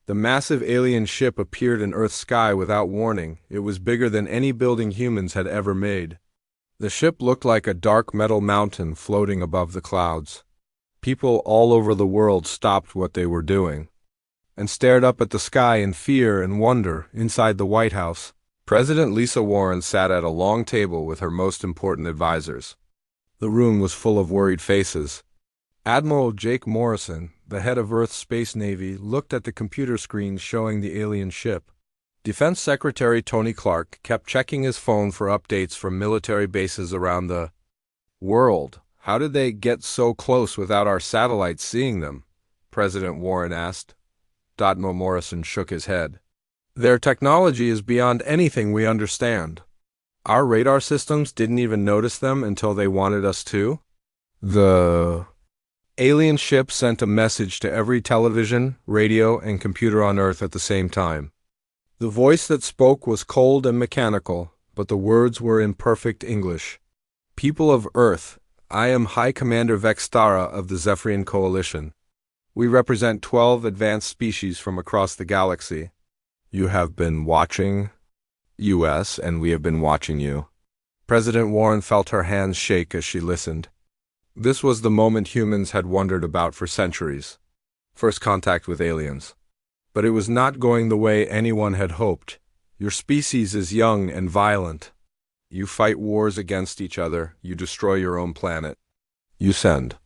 The massive alien ship appeared in Earth's sky without warning. It was bigger than any building humans had ever made. The ship looked like a dark metal mountain floating above the clouds. People all over the world stopped what they were doing and stared up at the sky in fear and wonder. Inside the White House, President Lisa Warren sat at a long table with her most important advisors. The room was full of worried faces. Admiral Jake Morrison, the head of Earth's Space Navy, looked at the computer screens showing the alien ship. Defense Secretary Tony Clark kept checking his phone for updates from military bases around the world. How did they get so close without our satellites seeing them? President Warren asked. Admiral Morrison shook his head. Their technology is beyond anything we understand. Our radar systems didn't even notice them until they wanted us to. The alien ship sent a message to every television, radio, and computer on Earth at the same time. The voice that spoke was cold and mechanical, but the words were in perfect English. People of Earth, I am High Commander Vextara of the Zephyrian Coalition. We represent 12 advanced species from across the galaxy. You have been watching us, and we have been watching you. President Warren felt her hands shake as she listened. This was the moment humans had wondered about for centuries. First contact with aliens. But it was not going the way anyone had hoped. Your species is young and violent. You fight wars against each other. You destroy your own planet. You send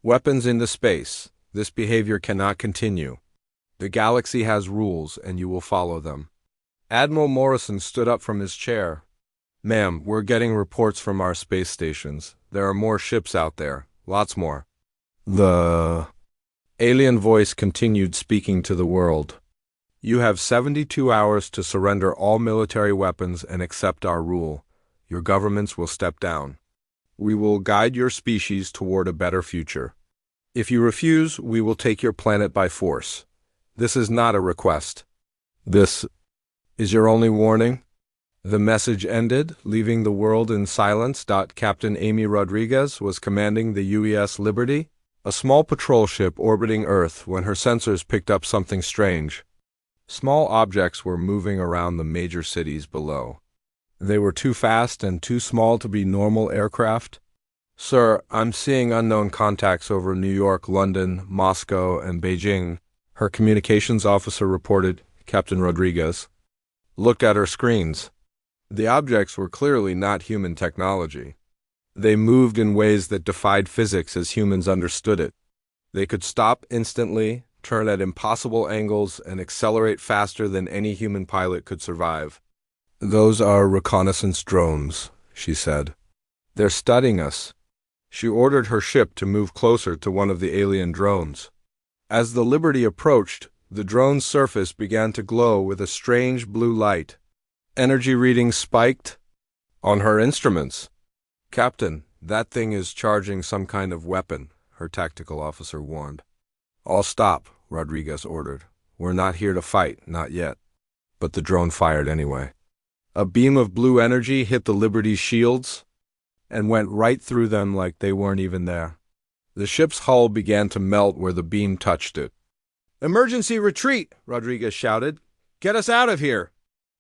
weapons into space. This behavior cannot continue. The galaxy has rules, and you will follow them. Admiral Morrison stood up from his chair. Ma'am, we're getting reports from our space stations. There are more ships out there. Lots more. The alien voice continued speaking to the world. You have 72 hours to surrender all military weapons and accept our rule. Your governments will step down. We will guide your species toward a better future. If you refuse, we will take your planet by force. This is not a request. This is your only warning. The message ended, leaving the world in silence. Captain Amy Rodriguez was commanding the UES Liberty, a small patrol ship orbiting Earth, when her sensors picked up something strange. Small objects were moving around the major cities below. They were too fast and too small to be normal aircraft. Sir, I'm seeing unknown contacts over New York, London, Moscow, and Beijing, her communications officer reported. Captain Rodriguez looked at her screens. The objects were clearly not human technology. They moved in ways that defied physics as humans understood it. They could stop instantly, turn at impossible angles, and accelerate faster than any human pilot could survive. Those are reconnaissance drones, she said. They're studying us. She ordered her ship to move closer to one of the alien drones. As the Liberty approached, the drone's surface began to glow with a strange blue light. Energy readings spiked on her instruments. Captain, that thing is charging some kind of weapon, her tactical officer warned. All stop, Rodriguez ordered. We're not here to fight, not yet. But the drone fired anyway. A beam of blue energy hit the Liberty's shields and went right through them like they weren't even there. The ship's hull began to melt where the beam touched it. Emergency retreat, Rodriguez shouted. Get us out of here.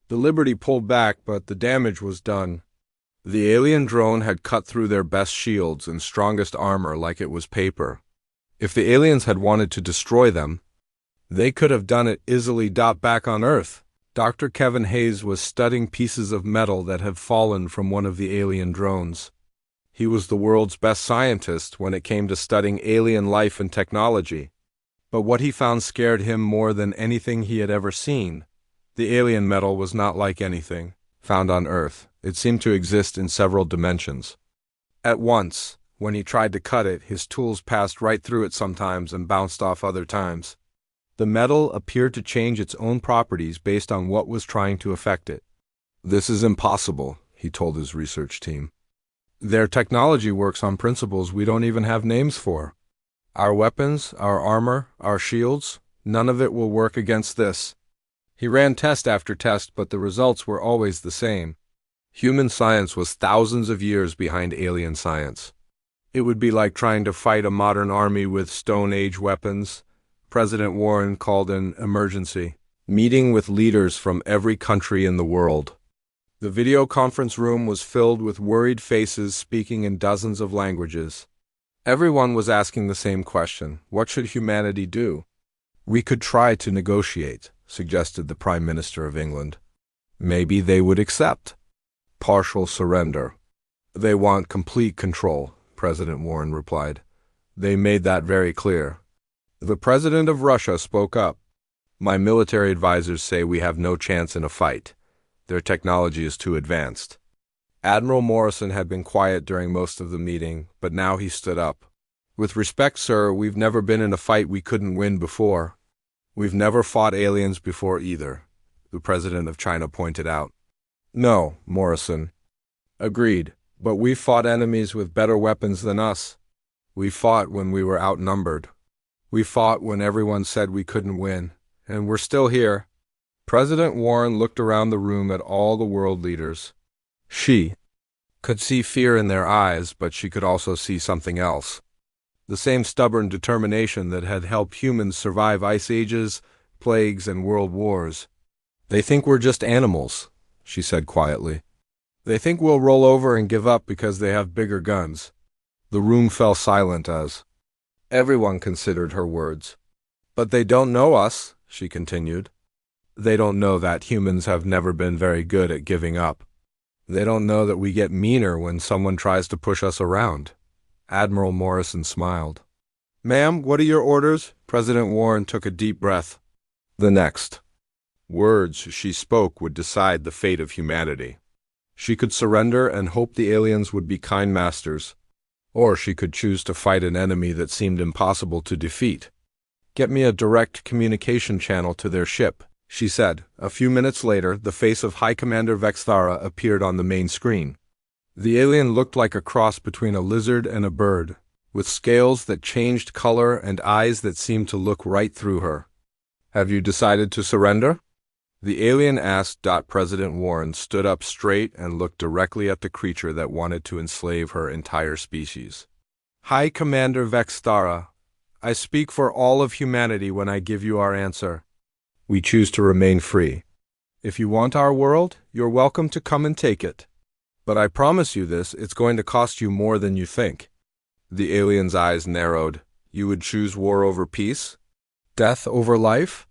The Liberty pulled back, but the damage was done. The alien drone had cut through their best shields and strongest armor like it was paper. If the aliens had wanted to destroy them, they could have done it easily. Back on Earth, Dr. Kevin Hayes was studying pieces of metal that had fallen from one of the alien drones. He was the world's best scientist when it came to studying alien life and technology. But what he found scared him more than anything he had ever seen. The alien metal was not like anything found on Earth. It seemed to exist in several dimensions. At once, when he tried to cut it, his tools passed right through it sometimes and bounced off other times. The metal appeared to change its own properties based on what was trying to affect it. This is impossible, he told his research team. Their technology works on principles we don't even have names for. Our weapons, our armor, our shields, none of it will work against this. He ran test after test, but the results were always the same. Human science was thousands of years behind alien science. It would be like trying to fight a modern army with Stone Age weapons. President Warren called an emergency meeting with leaders from every country in the world. The video conference room was filled with worried faces speaking in dozens of languages. Everyone was asking the same question: what should humanity do? "We could try to negotiate," suggested the Prime Minister of England. "Maybe they would accept partial surrender." "They want complete control," President Warren replied. "They made that very clear." The President of Russia spoke up. "My military advisors say we have no chance in a fight. Their technology is too advanced." Admiral Morrison had been quiet during most of the meeting, but now he stood up. "With respect, sir, we've never been in a fight we couldn't win before. We've never fought aliens before either," the President of China pointed out. "No," Morrison agreed, "but we've fought enemies with better weapons than us. We fought when we were outnumbered. We fought when everyone said we couldn't win, and we're still here." President Warren looked around the room at all the world leaders. She could see fear in their eyes, but she could also see something else. The same stubborn determination that had helped humans survive ice ages, plagues, and world wars. "They think we're just animals," she said quietly. "They think we'll roll over and give up because they have bigger guns." The room fell silent as everyone considered her words. "But they don't know us," she continued. "They don't know that humans have never been very good at giving up. They don't know that we get meaner when someone tries to push us around." Admiral Morrison smiled. "Ma'am, what are your orders?" President Warren took a deep breath. The next words she spoke would decide the fate of humanity. She could surrender and hope the aliens would be kind masters, or she could choose to fight an enemy that seemed impossible to defeat. "Get me a direct communication channel to their ship," she said. A few minutes later, the face of High Commander Vexthara appeared on the main screen. The alien looked like a cross between a lizard and a bird, with scales that changed color and eyes that seemed to look right through her. "Have you decided to surrender?" the alien asked. President Warren stood up straight and looked directly at the creature that wanted to enslave her entire species. "High Commander Vexthara, I speak for all of humanity when I give you our answer. We choose to remain free. If you want our world, you're welcome to come and take it. But I promise you this, it's going to cost you more than you think." The alien's eyes narrowed. "You would choose war over peace? Death over life?"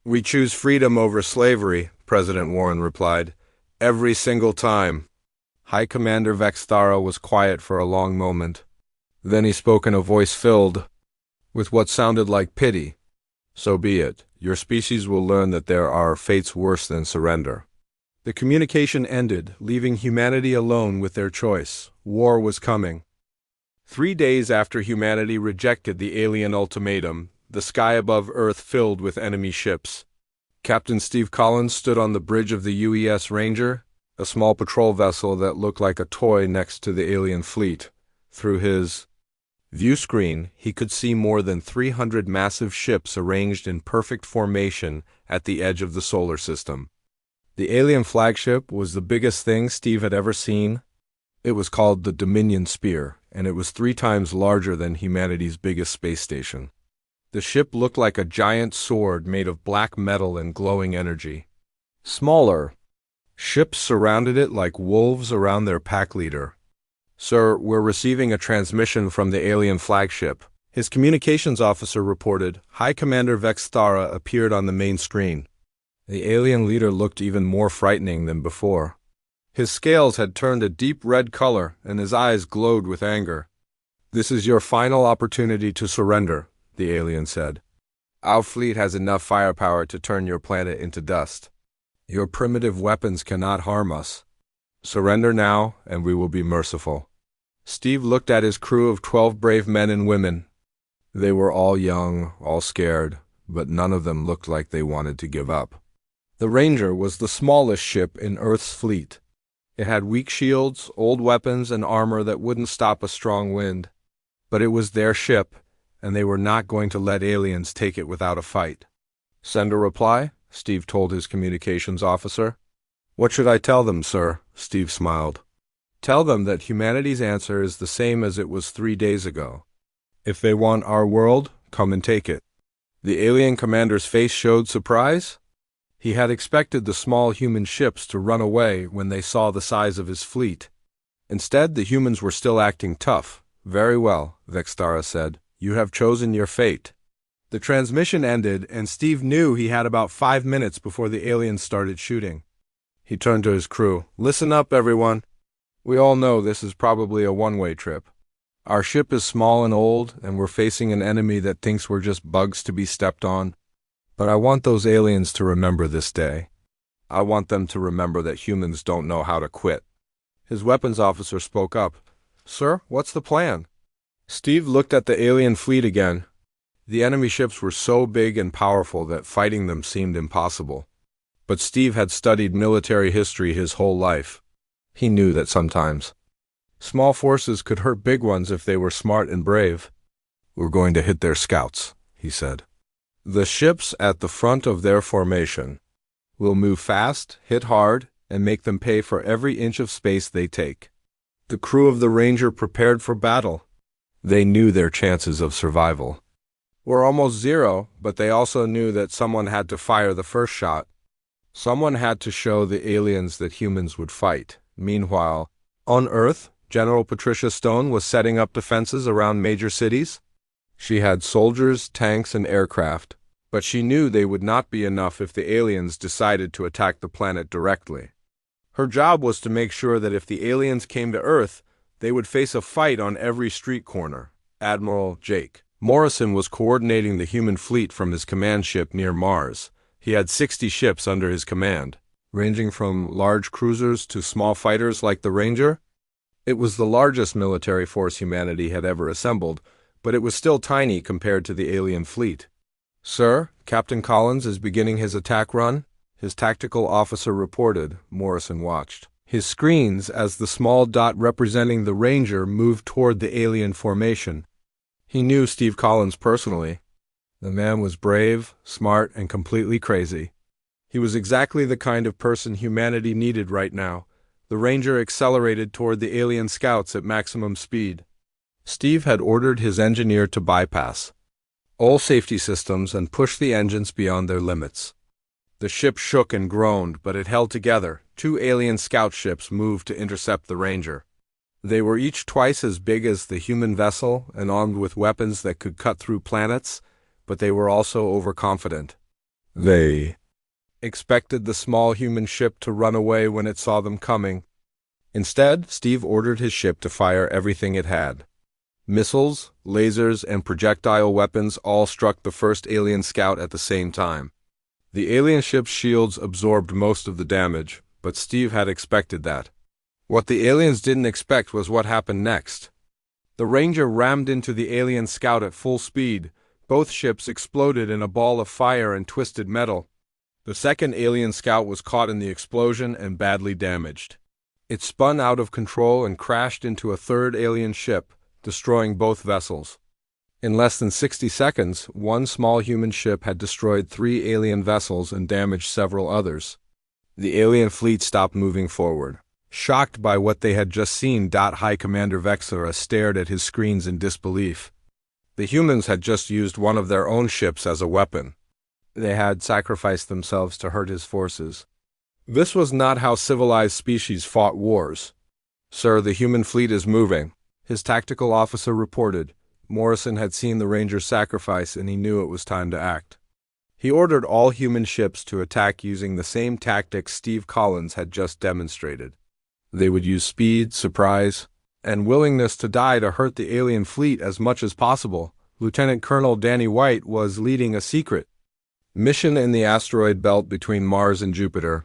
"We choose freedom over slavery," President Warren replied. "Every single time." High Commander Vexthara was quiet for a long moment. Then he spoke in a voice filled with what sounded like pity. "So be it. Your species will learn that there are fates worse than surrender." The communication ended, leaving humanity alone with their choice. War was coming. 3 days after humanity rejected the alien ultimatum, the sky above Earth filled with enemy ships. Captain Steve Collins stood on the bridge of the UES Ranger, a small patrol vessel that looked like a toy next to the alien fleet. Through his view screen, he could see more than 300 massive ships arranged in perfect formation at the edge of the solar system. The alien flagship was the biggest thing Steve had ever seen. It was called the Dominion Spear, and it was 3 times larger than humanity's biggest space station. The ship looked like a giant sword made of black metal and glowing energy. Smaller ships surrounded it like wolves around their pack leader. "Sir, we're receiving a transmission from the alien flagship," his communications officer reported. High Commander Vexthara appeared on the main screen. The alien leader looked even more frightening than before. His scales had turned a deep red color, and his eyes glowed with anger. "This is your final opportunity to surrender," the alien said. "Our fleet has enough firepower to turn your planet into dust. Your primitive weapons cannot harm us. Surrender now, and we will be merciful." Steve looked at his crew of 12 brave men and women. They were all young, all scared, but none of them looked like they wanted to give up. The Ranger was the smallest ship in Earth's fleet. It had weak shields, old weapons, and armor that wouldn't stop a strong wind. But it was their ship, and they were not going to let aliens take it without a fight. "Send a reply?" Steve told his communications officer. "What should I tell them, sir?" Steve smiled. "Tell them that humanity's answer is the same as it was 3 days ago. If they want our world, come and take it. The alien commander's face showed surprise. He had expected the small human ships to run away when they saw the size of his fleet. Instead, the humans were still acting tough. "Very well," Vextara said. "You have chosen your fate." The transmission ended, and Steve knew he had about 5 minutes before the aliens started shooting. He turned to his crew. "Listen up, everyone. We all know this is probably a one-way trip. Our ship is small and old, and we're facing an enemy that thinks we're just bugs to be stepped on. But I want those aliens to remember this day. I want them to remember that humans don't know how to quit." His weapons officer spoke up. "Sir, what's the plan?" Steve looked at the alien fleet again. The enemy ships were so big and powerful that fighting them seemed impossible. But Steve had studied military history his whole life. He knew that sometimes small forces could hurt big ones if they were smart and brave. "We're going to hit their scouts," he said. "The ships at the front of their formation. We'll move fast, hit hard, and make them pay for every inch of space they take." The crew of the Ranger prepared for battle. They knew their chances of survival were almost zero, but they also knew that someone had to fire the first shot. Someone had to show the aliens that humans would fight. Meanwhile, on Earth, General Patricia Stone was setting up defenses around major cities. She had soldiers, tanks, and aircraft, but she knew they would not be enough if the aliens decided to attack the planet directly. Her job was to make sure that if the aliens came to Earth, they would face a fight on every street corner. Admiral Jake Morrison was coordinating the human fleet from his command ship near Mars. He had 60 ships under his command, ranging from large cruisers to small fighters like the Ranger. It was the largest military force humanity had ever assembled, but it was still tiny compared to the alien fleet. "Sir, Captain Collins is beginning his attack run," his tactical officer reported. Morrison watched his screens as the small dot representing the Ranger moved toward the alien formation. He knew Steve Collins personally. The man was brave, smart, and completely crazy. He was exactly the kind of person humanity needed right now. The Ranger accelerated toward the alien scouts at maximum speed. Steve had ordered his engineer to bypass all safety systems and push the engines beyond their limits. The ship shook and groaned, but it held together. 2 alien scout ships moved to intercept the Ranger. They were each twice as big as the human vessel and armed with weapons that could cut through planets, but they were also overconfident. They expected the small human ship to run away when it saw them coming. Instead, Steve ordered his ship to fire everything it had. Missiles, lasers, and projectile weapons all struck the first alien scout at the same time. The alien ship's shields absorbed most of the damage, but Steve had expected that. What the aliens didn't expect was what happened next. The Ranger rammed into the alien scout at full speed. Both ships exploded in a ball of fire and twisted metal. The second alien scout was caught in the explosion and badly damaged. It spun out of control and crashed into a third alien ship, destroying both vessels. In less than 60 seconds, one small human ship had destroyed 3 alien vessels and damaged several others. The alien fleet stopped moving forward. Shocked by what they had just seen, High Commander Vexera stared at his screens in disbelief. The humans had just used one of their own ships as a weapon. They had sacrificed themselves to hurt his forces. This was not how civilized species fought wars. "Sir, the human fleet is moving," his tactical officer reported. Morrison had seen the Ranger's sacrifice, and he knew it was time to act. He ordered all human ships to attack using the same tactics Steve Collins had just demonstrated. They would use speed, surprise, and willingness to die to hurt the alien fleet as much as possible. Lieutenant Colonel Danny White was leading a secret mission in the asteroid belt between Mars and Jupiter.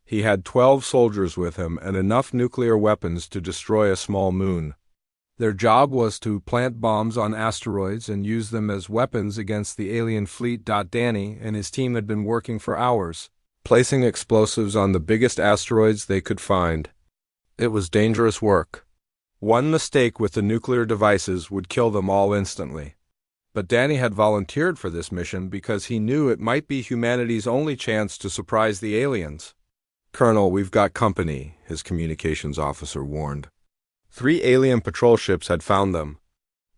He had 12 soldiers with him and enough nuclear weapons to destroy a small moon. Their job was to plant bombs on asteroids and use them as weapons against the alien fleet. Danny and his team had been working for hours, placing explosives on the biggest asteroids they could find. It was dangerous work. One mistake with the nuclear devices would kill them all instantly. But Danny had volunteered for this mission because he knew it might be humanity's only chance to surprise the aliens. "Colonel, we've got company," his communications officer warned. 3 alien patrol ships had found them.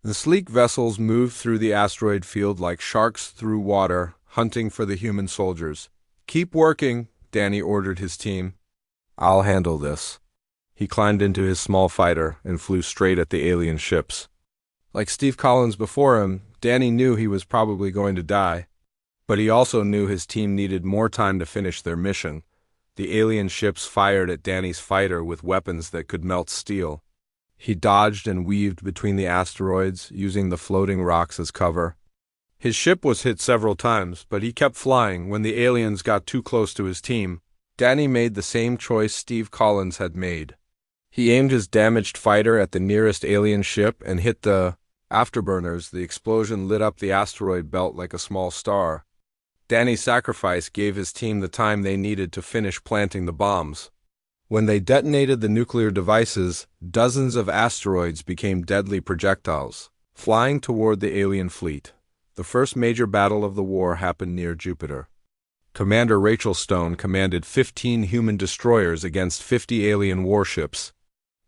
The sleek vessels moved through the asteroid field like sharks through water, hunting for the human soldiers. "Keep working," Danny ordered his team. "I'll handle this." He climbed into his small fighter and flew straight at the alien ships. Like Steve Collins before him, Danny knew he was probably going to die. But he also knew his team needed more time to finish their mission. The alien ships fired at Danny's fighter with weapons that could melt steel. He dodged and weaved between the asteroids, using the floating rocks as cover. His ship was hit several times, but he kept flying when the aliens got too close to his team. Danny made the same choice Steve Collins had made. He aimed his damaged fighter at the nearest alien ship and hit the afterburners. The explosion lit up the asteroid belt like a small star. Danny's sacrifice gave his team the time they needed to finish planting the bombs. When they detonated the nuclear devices, dozens of asteroids became deadly projectiles, flying toward the alien fleet. The first major battle of the war happened near Jupiter. Commander Rachel Stone commanded 15 human destroyers against 50 alien warships.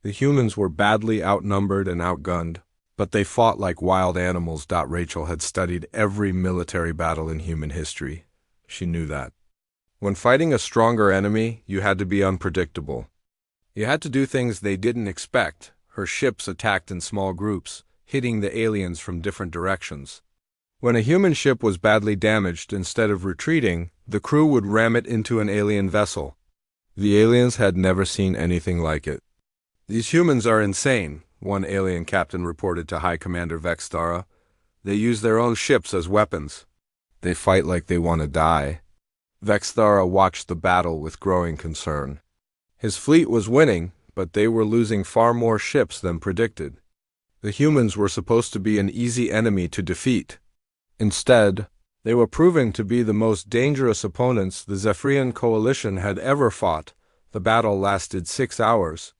The humans were badly outnumbered and outgunned, but they fought like wild animals. Rachel had studied every military battle in human history. She knew that. When fighting a stronger enemy, you had to be unpredictable. You had to do things they didn't expect. Her ships attacked in small groups, hitting the aliens from different directions. When a human ship was badly damaged, instead of retreating, the crew would ram it into an alien vessel. The aliens had never seen anything like it. "These humans are insane," one alien captain reported to High Commander Vextara. "They use their own ships as weapons. They fight like they want to die." Vextara watched the battle with growing concern. His fleet was winning, but they were losing far more ships than predicted. The humans were supposed to be an easy enemy to defeat. Instead, they were proving to be the most dangerous opponents the Zephyrian coalition had ever fought. The battle lasted 6 hours.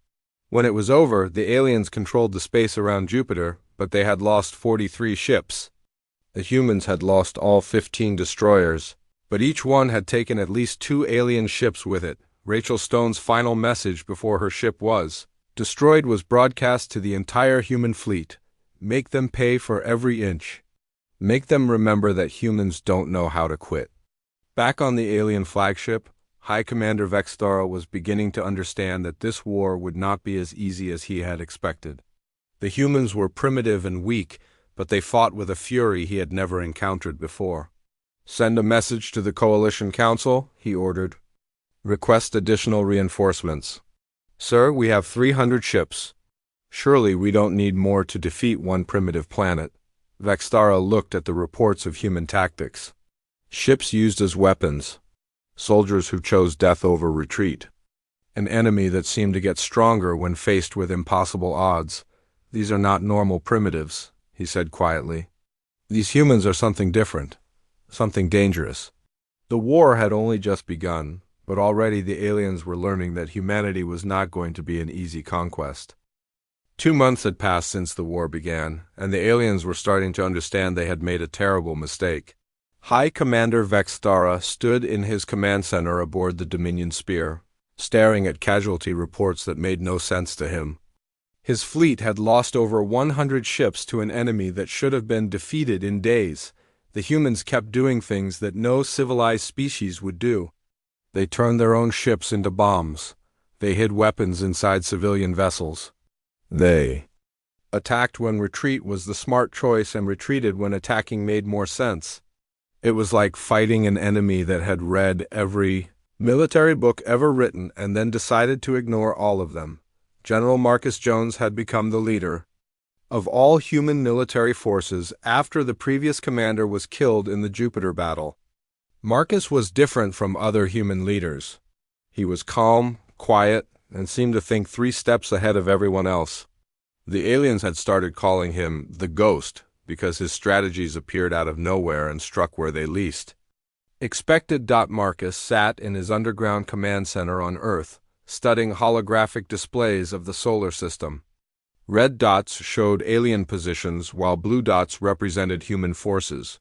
When it was over, the aliens controlled the space around Jupiter, but they had lost 43 ships. The humans had lost all 15 destroyers, but each one had taken at least 2 alien ships with it. Rachel Stone's final message before her ship was destroyed was broadcast to the entire human fleet. "Make them pay for every inch. Make them remember that humans don't know how to quit." Back on the alien flagship, High Commander Vextara was beginning to understand that this war would not be as easy as he had expected. The humans were primitive and weak, but they fought with a fury he had never encountered before. "Send a message to the Coalition Council," he ordered. "Request additional reinforcements." "Sir, we have 300 ships. Surely we don't need more to defeat one primitive planet." Vextara looked at the reports of human tactics. Ships used as weapons. Soldiers who chose death over retreat. An enemy that seemed to get stronger when faced with impossible odds. "These are not normal primitives," he said quietly. "These humans are something different. Something dangerous." The war had only just begun, but already the aliens were learning that humanity was not going to be an easy conquest. 2 months had passed since the war began, and the aliens were starting to understand they had made a terrible mistake. High Commander Vextara stood in his command center aboard the Dominion Spear, staring at casualty reports that made no sense to him. His fleet had lost over 100 ships to an enemy that should have been defeated in days. The humans kept doing things that no civilized species would do. They turned their own ships into bombs. They hid weapons inside civilian vessels. They attacked when retreat was the smart choice and retreated when attacking made more sense. It was like fighting an enemy that had read every military book ever written and then decided to ignore all of them. General Marcus Jones had become the leader of all human military forces after the previous commander was killed in the Jupiter battle. Marcus was different from other human leaders. He was calm, quiet, and seemed to think 3 steps ahead of everyone else. The aliens had started calling him the Ghost because his strategies appeared out of nowhere and struck where they least expected. Marcus sat in his underground command center on Earth, studying holographic displays of the solar system. Red dots showed alien positions while blue dots represented human forces.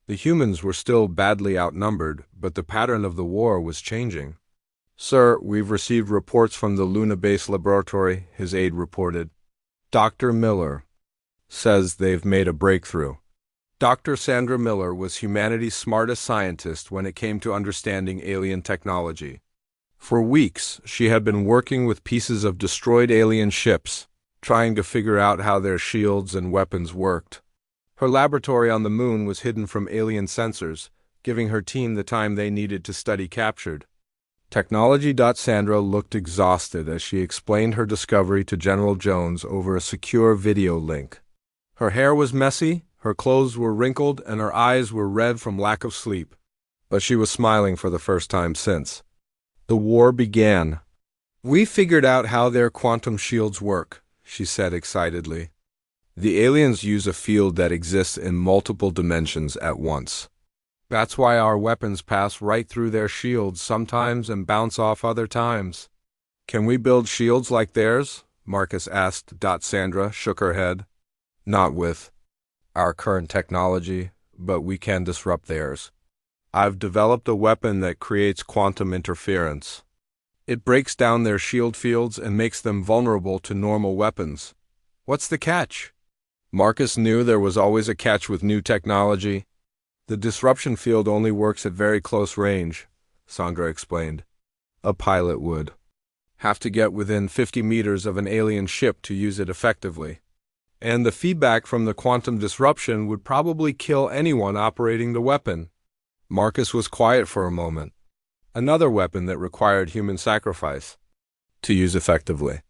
The humans were still badly outnumbered, but the pattern of the war was changing. "Sir, we've received reports from the Luna Base Laboratory," his aide reported. "Dr. Miller." says they've made a breakthrough. Dr. Sandra Miller was humanity's smartest scientist when it came to understanding alien technology. For weeks, she had been working with pieces of destroyed alien ships, trying to figure out how their shields and weapons worked. Her laboratory on the moon was hidden from alien sensors, giving her team the time they needed to study captured. Technology. Sandra looked exhausted as she explained her discovery to General Jones over a secure video link. Her hair was messy, her clothes were wrinkled, and her eyes were red from lack of sleep. But she was smiling for the first time since. The war began. "We figured out how their quantum shields work," she said excitedly. "The aliens use a field that exists in multiple dimensions at once. That's why our weapons pass right through their shields sometimes and bounce off other times." "Can we build shields like theirs?" Marcus asked. Sandra shook her head. "Not with our current technology, but we can disrupt theirs. I've developed a weapon that creates quantum interference. It breaks down their shield fields and makes them vulnerable to normal weapons." "What's the catch?" Marcus knew there was always a catch with new technology. "The disruption field only works at very close range," Sandra explained. "A pilot would have to get within 50 meters of an alien ship to use it effectively. And the feedback from the quantum disruption would probably kill anyone operating the weapon." Marcus was quiet for a moment. Another weapon that required human sacrifice to use effectively.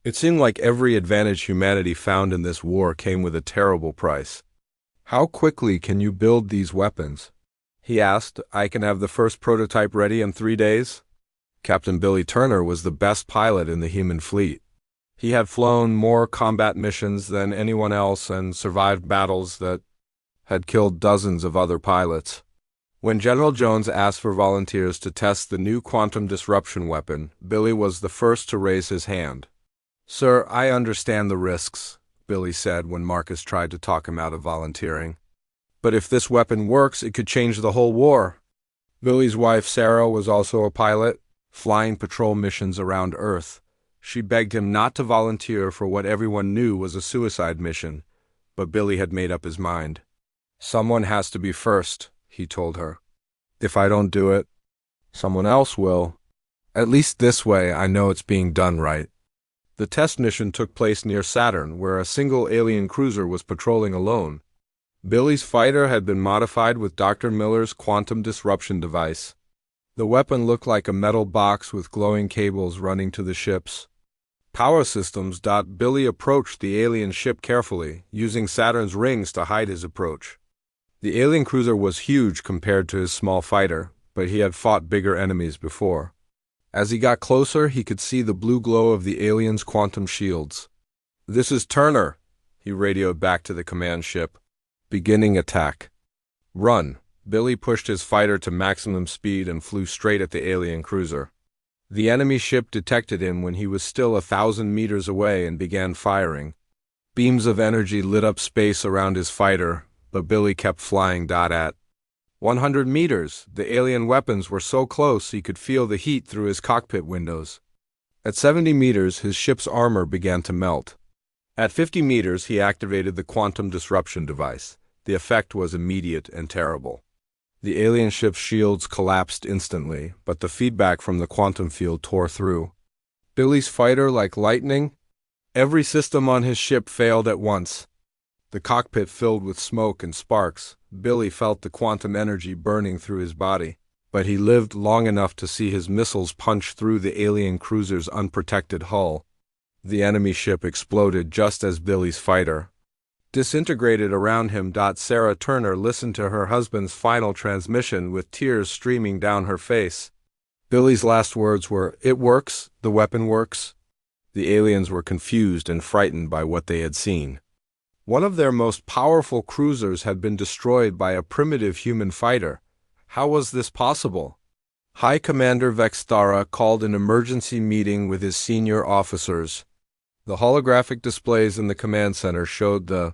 It seemed like every advantage humanity found in this war came with a terrible price. "How quickly can you build these weapons?" he asked. "I can have the first prototype ready in 3 days." Captain Billy Turner was the best pilot in the human fleet. He had flown more combat missions than anyone else and survived battles that had killed dozens of other pilots. When General Jones asked for volunteers to test the new quantum disruption weapon, Billy was the first to raise his hand. "Sir, I understand the risks," Billy said when Marcus tried to talk him out of volunteering. "But if this weapon works, it could change the whole war." Billy's wife, Sarah, was also a pilot, flying patrol missions around Earth. She begged him not to volunteer for what everyone knew was a suicide mission, but Billy had made up his mind. "Someone has to be first," he told her. "If I don't do it, someone else will. At least this way I know it's being done right." The test mission took place near Saturn, where a single alien cruiser was patrolling alone. Billy's fighter had been modified with Dr. Miller's quantum disruption device. The weapon looked like a metal box with glowing cables running to the ships. Power systems. Billy approached the alien ship carefully, using Saturn's rings to hide his approach. The alien cruiser was huge compared to his small fighter, but he had fought bigger enemies before. As he got closer, he could see the blue glow of the aliens' quantum shields. "This is Turner," he radioed back to the command ship. "Beginning attack." "Run." Billy pushed his fighter to maximum speed and flew straight at the alien cruiser. The enemy ship detected him when he was still 1,000 meters away and began firing. Beams of energy lit up space around his fighter, but Billy kept flying. At 100 meters, the alien weapons were so close he could feel the heat through his cockpit windows. At 70 meters, his ship's armor began to melt. At 50 meters, he activated the quantum disruption device. The effect was immediate and terrible. The alien ship's shields collapsed instantly, but the feedback from the quantum field tore through. Billy's fighter like lightning. Every system on his ship failed at once. The cockpit filled with smoke and sparks. Billy felt the quantum energy burning through his body, but he lived long enough to see his missiles punch through the alien cruiser's unprotected hull. The enemy ship exploded just as Billy's fighter disintegrated around him. Sarah Turner listened to her husband's final transmission with tears streaming down her face. Billy's last words were, "It works, the weapon works." The aliens were confused and frightened by what they had seen. One of their most powerful cruisers had been destroyed by a primitive human fighter. How was this possible? High Commander Vextara called an emergency meeting with his senior officers. The holographic displays in the command center showed the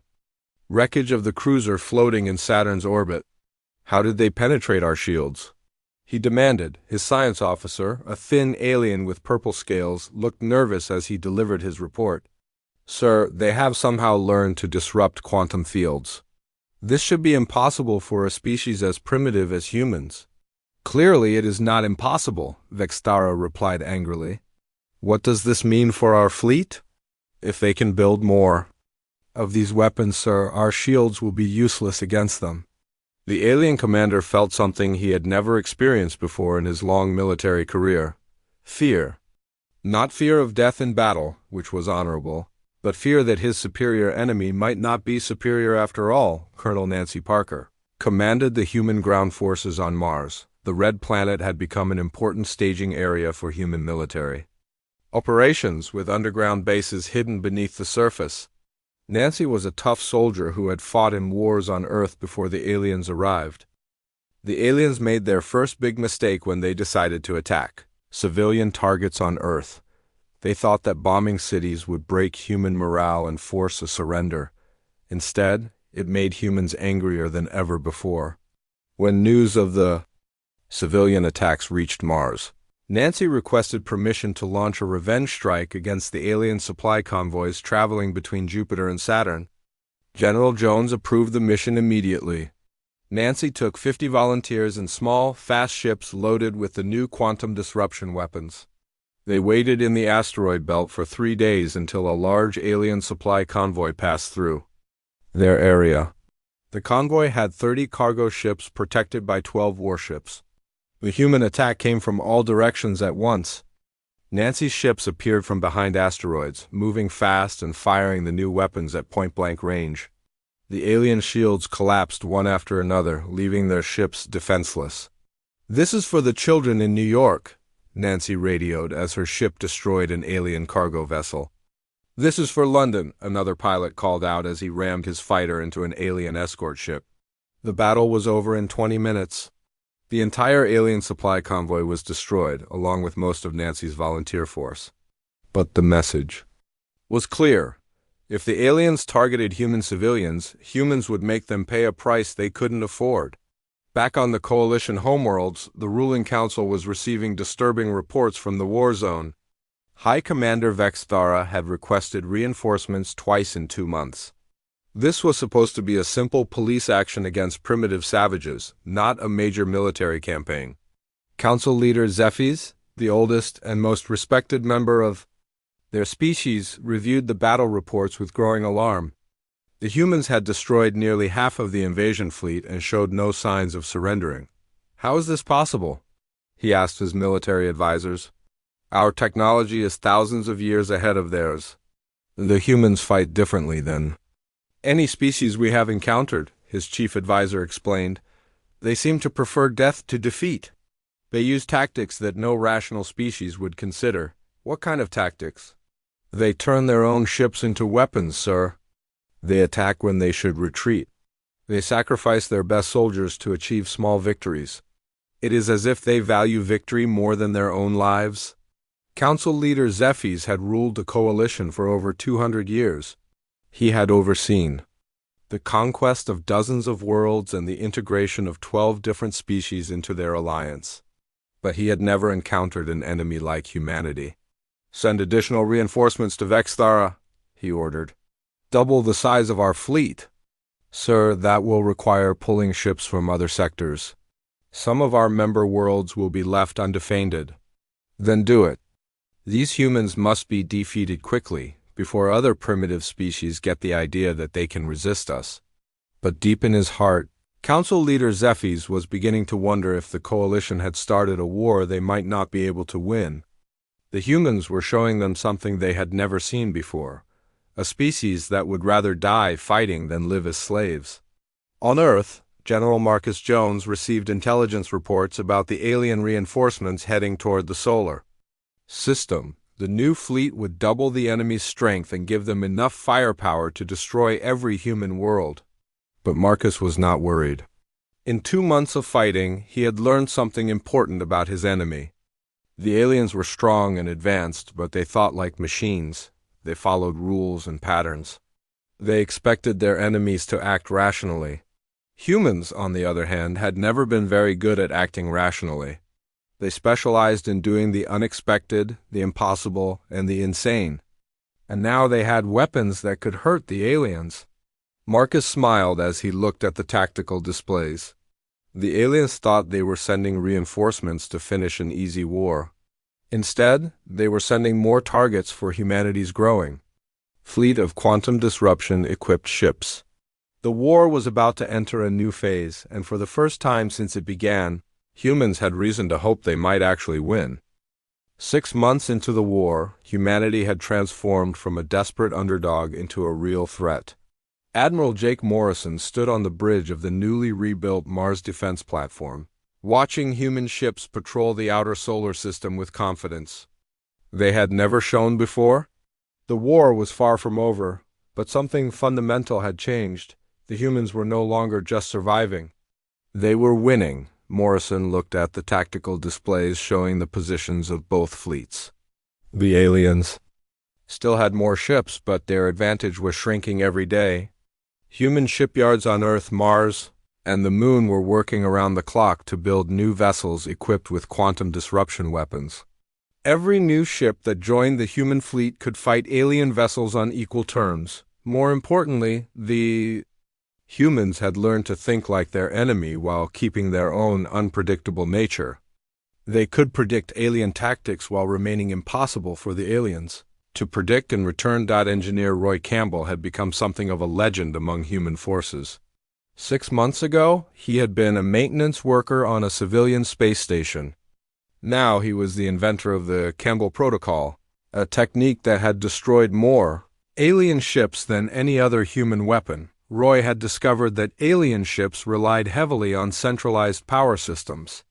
wreckage of the cruiser floating in Saturn's orbit. "How did they penetrate our shields?" he demanded. His science officer, a thin alien with purple scales, looked nervous as he delivered his report. Sir, they have somehow learned to disrupt quantum fields. This should be impossible for a species as primitive as humans. Clearly it is not impossible, Vextara replied angrily. What does this mean for our fleet? If they can build more of these weapons, sir, our shields will be useless against them. The alien commander felt something he had never experienced before in his long military career. Fear. Not fear of death in battle, which was honorable, but fear that his superior enemy might not be superior after all. Colonel Nancy Parker commanded the human ground forces on Mars. The Red Planet had become an important staging area for human military operations, with underground bases hidden beneath the surface. Nancy was a tough soldier who had fought in wars on Earth before the aliens arrived. The aliens made their first big mistake when they decided to attack civilian targets on Earth. They thought that bombing cities would break human morale and force a surrender. Instead, it made humans angrier than ever before. When news of the civilian attacks reached Mars, Nancy requested permission to launch a revenge strike against the alien supply convoys traveling between Jupiter and Saturn. General Jones approved the mission immediately. Nancy took 50 volunteers in small, fast ships loaded with the new quantum disruption weapons. They waited in the asteroid belt for 3 days until a large alien supply convoy passed through their area. The convoy had 30 cargo ships protected by 12 warships. The human attack came from all directions at once. Nancy's ships appeared from behind asteroids, moving fast and firing the new weapons at point-blank range. The alien shields collapsed one after another, leaving their ships defenseless. "This is for the children in New York," Nancy radioed as her ship destroyed an alien cargo vessel. "This is for London," another pilot called out as he rammed his fighter into an alien escort ship. The battle was over in 20 minutes. The entire alien supply convoy was destroyed, along with most of Nancy's volunteer force. But the message was clear. If the aliens targeted human civilians, humans would make them pay a price they couldn't afford. Back on the Coalition homeworlds, the ruling council was receiving disturbing reports from the war zone. High Commander Vextara had requested reinforcements twice in 2 months. This was supposed to be a simple police action against primitive savages, not a major military campaign. Council leader Zephys, the oldest and most respected member of their species, reviewed the battle reports with growing alarm. The humans had destroyed nearly half of the invasion fleet and showed no signs of surrendering. "How is this possible?" he asked his military advisors. "Our technology is thousands of years ahead of theirs. The humans fight differently than any species we have encountered," his chief advisor explained. "They seem to prefer death to defeat. They use tactics that no rational species would consider." "What kind of tactics?" "They turn their own ships into weapons, sir. They attack when they should retreat. They sacrifice their best soldiers to achieve small victories. It is as if they value victory more than their own lives." Council leader Zephys had ruled the coalition for over 200 years. He had overseen the conquest of dozens of worlds and the integration of 12 different species into their alliance. But he had never encountered an enemy like humanity. "Send additional reinforcements to Vextara," he ordered. "Double the size of our fleet." "Sir, that will require pulling ships from other sectors. Some of our member worlds will be left undefended." "Then do it. These humans must be defeated quickly, before other primitive species get the idea that they can resist us." But deep in his heart, Council leader Zephys was beginning to wonder if the coalition had started a war they might not be able to win. The humans were showing them something they had never seen before, a species that would rather die fighting than live as slaves. On Earth, General Marcus Jones received intelligence reports about the alien reinforcements heading toward the solar system. The new fleet would double the enemy's strength and give them enough firepower to destroy every human world. But Marcus was not worried. In 2 months of fighting, he had learned something important about his enemy. The aliens were strong and advanced, but they thought like machines. They followed rules and patterns. They expected their enemies to act rationally. Humans, on the other hand, had never been very good at acting rationally. They specialized in doing the unexpected, the impossible, and the insane. And now they had weapons that could hurt the aliens. Marcus smiled as he looked at the tactical displays. The aliens thought they were sending reinforcements to finish an easy war. Instead, they were sending more targets for humanity's growing fleet of quantum disruption-equipped ships. The war was about to enter a new phase, and for the first time since it began, humans had reason to hope they might actually win. 6 months into the war, humanity had transformed from a desperate underdog into a real threat. Admiral Jake Morrison stood on the bridge of the newly rebuilt Mars Defense Platform, watching human ships patrol the outer solar system with confidence they had never shown before. The war was far from over, but something fundamental had changed. The humans were no longer just surviving. They were winning. Morrison looked at the tactical displays showing the positions of both fleets. The aliens still had more ships, but their advantage was shrinking every day. Human shipyards on Earth, Mars, and the Moon were working around the clock to build new vessels equipped with quantum disruption weapons. Every new ship that joined the human fleet could fight alien vessels on equal terms. More importantly, the humans had learned to think like their enemy while keeping their own unpredictable nature. They could predict alien tactics while remaining impossible for the aliens. To predict and return. Engineer Roy Campbell had become something of a legend among human forces. 6 months ago, he had been a maintenance worker on a civilian space station. Now he was the inventor of the Campbell Protocol, a technique that had destroyed more alien ships than any other human weapon. Roy had discovered that alien ships relied heavily on centralized power systems.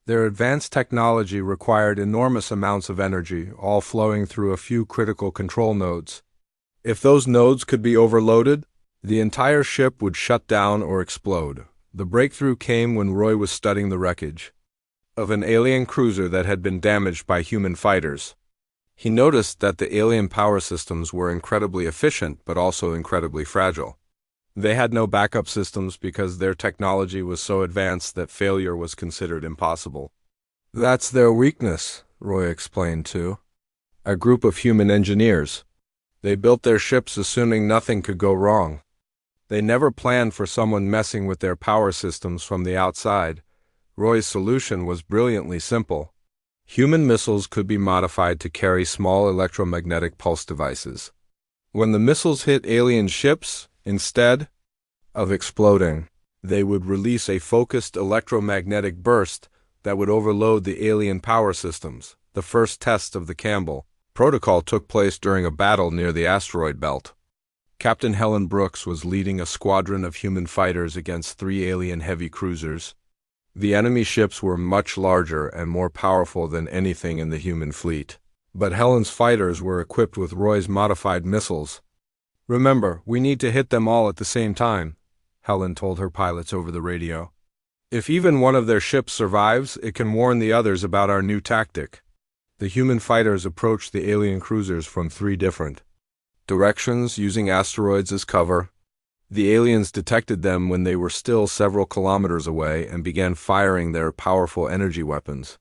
Their advanced technology required enormous amounts of energy, all flowing through a few critical control nodes. If those nodes could be overloaded, the entire ship would shut down or explode. The breakthrough came when Roy was studying the wreckage of an alien cruiser that had been damaged by human fighters. He noticed that the alien power systems were incredibly efficient but also incredibly fragile. They had no backup systems because their technology was so advanced that failure was considered impossible. That's their weakness, Roy explained to a group of human engineers. They built their ships assuming nothing could go wrong. They never planned for someone messing with their power systems from the outside. Roy's solution was brilliantly simple. Human missiles could be modified to carry small electromagnetic pulse devices. When the missiles hit alien ships, instead of exploding, they would release a focused electromagnetic burst that would overload the alien power systems. The first test of the Campbell Protocol took place during a battle near the asteroid belt. Captain Helen Brooks was leading a squadron of human fighters against 3 alien heavy cruisers. The enemy ships were much larger and more powerful than anything in the human fleet. But Helen's fighters were equipped with Roy's modified missiles. "Remember, we need to hit them all at the same time," Helen told her pilots over the radio. "If even one of their ships survives, it can warn the others about our new tactic." The human fighters approached the alien cruisers from 3 different directions, using asteroids as cover. The aliens detected them when they were still several kilometers away and began firing their powerful energy weapons.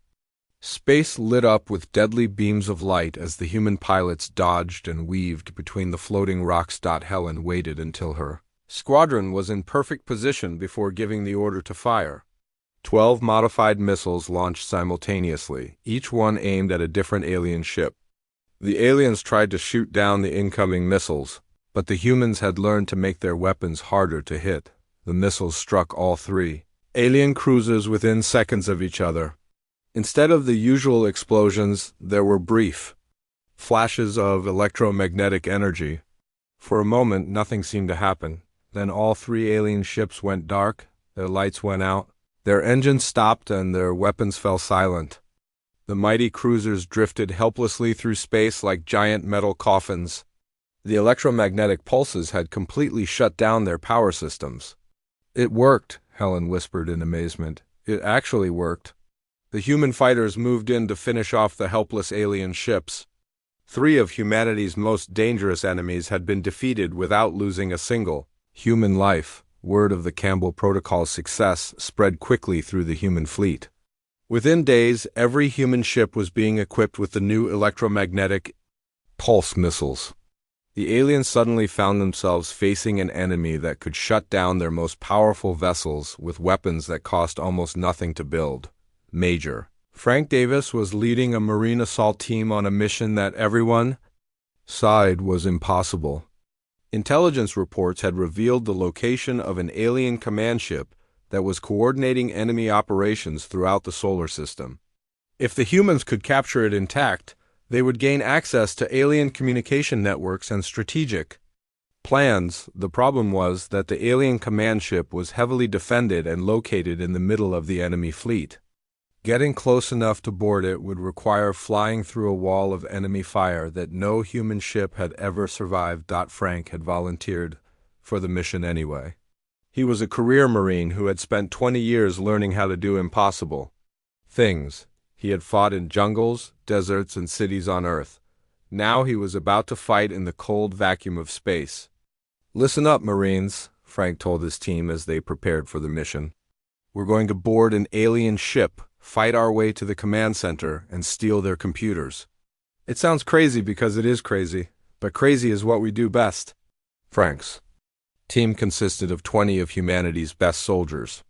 Space lit up with deadly beams of light as the human pilots dodged and weaved between the floating rocks. Helen waited until her squadron was in perfect position before giving the order to fire. 12 modified missiles launched simultaneously, each one aimed at a different alien ship. The aliens tried to shoot down the incoming missiles, but the humans had learned to make their weapons harder to hit. The missiles struck all 3 alien cruisers within seconds of each other. Instead of the usual explosions, there were brief flashes of electromagnetic energy. For a moment, nothing seemed to happen. Then all 3 alien ships went dark, their lights went out, their engines stopped, and their weapons fell silent. The mighty cruisers drifted helplessly through space like giant metal coffins. The electromagnetic pulses had completely shut down their power systems. "It worked," Helen whispered in amazement. "It actually worked." The human fighters moved in to finish off the helpless alien ships. 3 of humanity's most dangerous enemies had been defeated without losing a single human life. Word of the Campbell Protocol's success spread quickly through the human fleet. Within days, every human ship was being equipped with the new electromagnetic pulse missiles. The aliens suddenly found themselves facing an enemy that could shut down their most powerful vessels with weapons that cost almost nothing to build. Major. Frank Davis was leading a Marine assault team on a mission that everyone sighed was impossible. Intelligence reports had revealed the location of an alien command ship that was coordinating enemy operations throughout the solar system. If the humans could capture it intact, they would gain access to alien communication networks and strategic plans. The problem was that the alien command ship was heavily defended and located in the middle of the enemy fleet. Getting close enough to board it would require flying through a wall of enemy fire that no human ship had ever survived. Frank had volunteered for the mission anyway. He was a career Marine who had spent 20 years learning how to do impossible things. He had fought in jungles, deserts, and cities on Earth. Now he was about to fight in the cold vacuum of space. "Listen up, Marines," Frank told his team as they prepared for the mission. "We're going to board an alien ship, fight our way to the command center, and steal their computers." It sounds crazy because it is crazy, but crazy is what we do best. Frank's team consisted of 20 of humanity's best soldiers.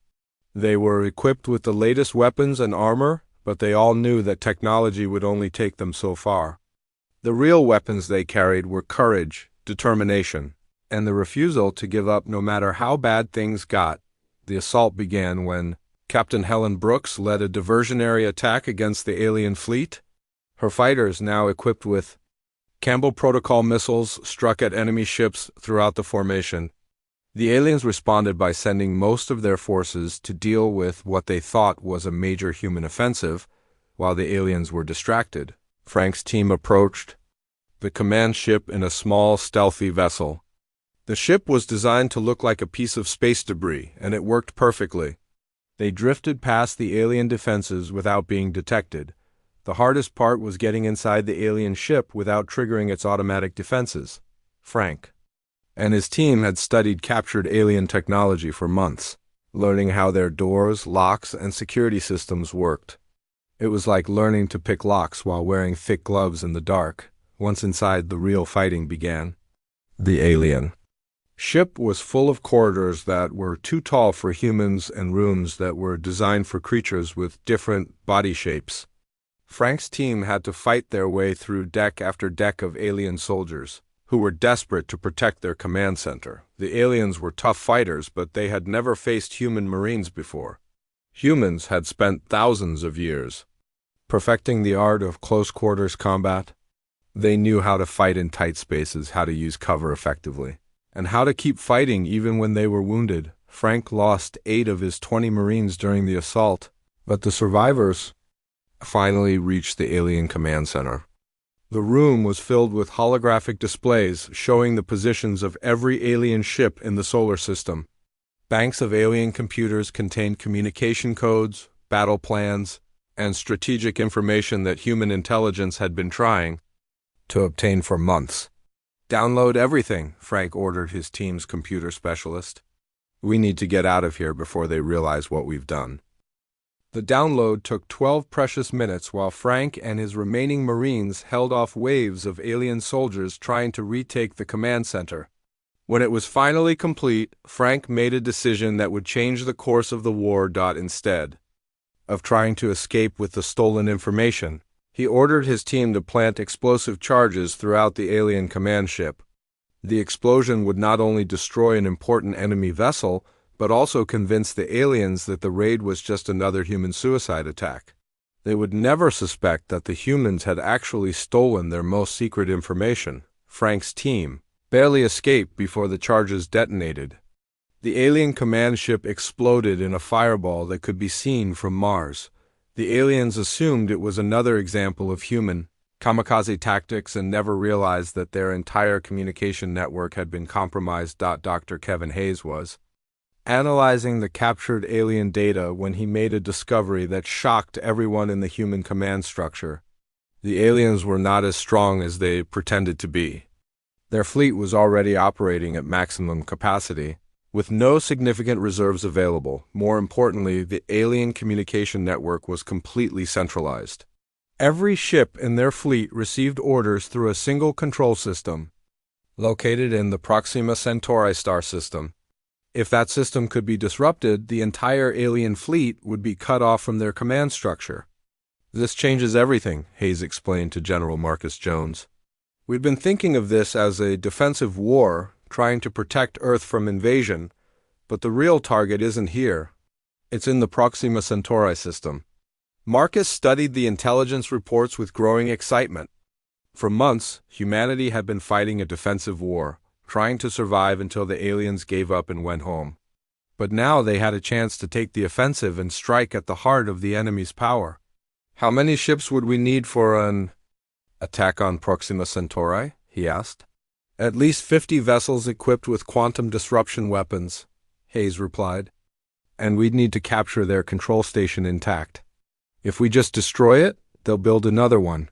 They were equipped with the latest weapons and armor, but they all knew that technology would only take them so far. The real weapons they carried were courage, determination, and the refusal to give up no matter how bad things got. The assault began when Captain Helen Brooks led a diversionary attack against the alien fleet. Her fighters, now equipped with Campbell Protocol missiles, struck at enemy ships throughout the formation. The aliens responded by sending most of their forces to deal with what they thought was a major human offensive, while the aliens were distracted. Frank's team approached the command ship in a small, stealthy vessel. The ship was designed to look like a piece of space debris, and it worked perfectly. They drifted past the alien defenses without being detected. The hardest part was getting inside the alien ship without triggering its automatic defenses. Frank and his team had studied captured alien technology for months, learning how their doors, locks, and security systems worked. It was like learning to pick locks while wearing thick gloves in the dark. Once inside, the real fighting began. The alien ship was full of corridors that were too tall for humans and rooms that were designed for creatures with different body shapes. Frank's team had to fight their way through deck after deck of alien soldiers, who were desperate to protect their command center. The aliens were tough fighters, but they had never faced human Marines before. Humans had spent thousands of years perfecting the art of close-quarters combat. They knew how to fight in tight spaces, how to use cover effectively, and how to keep fighting even when they were wounded. Frank lost 8 of his 20 Marines during the assault, but the survivors finally reached the alien command center. The room was filled with holographic displays showing the positions of every alien ship in the solar system. Banks of alien computers contained communication codes, battle plans, and strategic information that human intelligence had been trying to obtain for months. "Download everything," Frank ordered his team's computer specialist. "We need to get out of here before they realize what we've done." The download took 12 precious minutes while Frank and his remaining Marines held off waves of alien soldiers trying to retake the command center. When it was finally complete, Frank made a decision that would change the course of the war. Instead of trying to escape with the stolen information, he ordered his team to plant explosive charges throughout the alien command ship. The explosion would not only destroy an important enemy vessel, but also convince the aliens that the raid was just another human suicide attack. They would never suspect that the humans had actually stolen their most secret information. Frank's team barely escaped before the charges detonated. The alien command ship exploded in a fireball that could be seen from Mars. The aliens assumed it was another example of human kamikaze tactics and never realized that their entire communication network had been compromised. Dr. Kevin Hayes was analyzing the captured alien data when he made a discovery that shocked everyone in the human command structure. The aliens were not as strong as they pretended to be. Their fleet was already operating at maximum capacity, with no significant reserves available. More importantly, the alien communication network was completely centralized. Every ship in their fleet received orders through a single control system, located in the Proxima Centauri star system. If that system could be disrupted, the entire alien fleet would be cut off from their command structure. This changes everything, Hayes explained to General Marcus Jones. We'd been thinking of this as a defensive war, trying to protect Earth from invasion, but the real target isn't here. It's in the Proxima Centauri system. Marcus studied the intelligence reports with growing excitement. For months, humanity had been fighting a defensive war, trying to survive until the aliens gave up and went home. But now they had a chance to take the offensive and strike at the heart of the enemy's power. How many ships would we need for an attack on Proxima Centauri? He asked. At least 50 vessels equipped with quantum disruption weapons, Hayes replied. And we'd need to capture their control station intact. If we just destroy it, they'll build another one.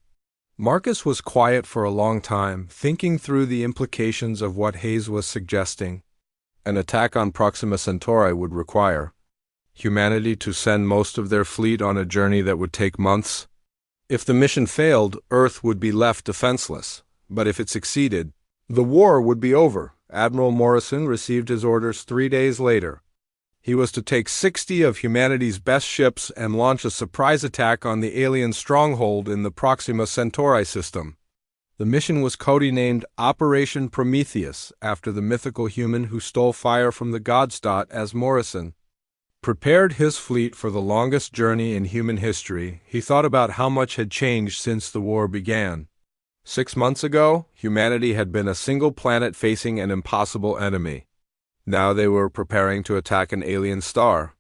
Marcus was quiet for a long time, thinking through the implications of what Hayes was suggesting. An attack on Proxima Centauri would require humanity to send most of their fleet on a journey that would take months. If the mission failed, Earth would be left defenseless. But if it succeeded, the war would be over. Admiral Morrison received his orders 3 days later. He was to take 60 of humanity's best ships and launch a surprise attack on the alien stronghold in the Proxima Centauri system. The mission was codenamed Operation Prometheus, after the mythical human who stole fire from the Godstot as Morrison prepared his fleet for the longest journey in human history. He thought about how much had changed since the war began. 6 months ago, humanity had been a single planet facing an impossible enemy. Now they were preparing to attack an alien star.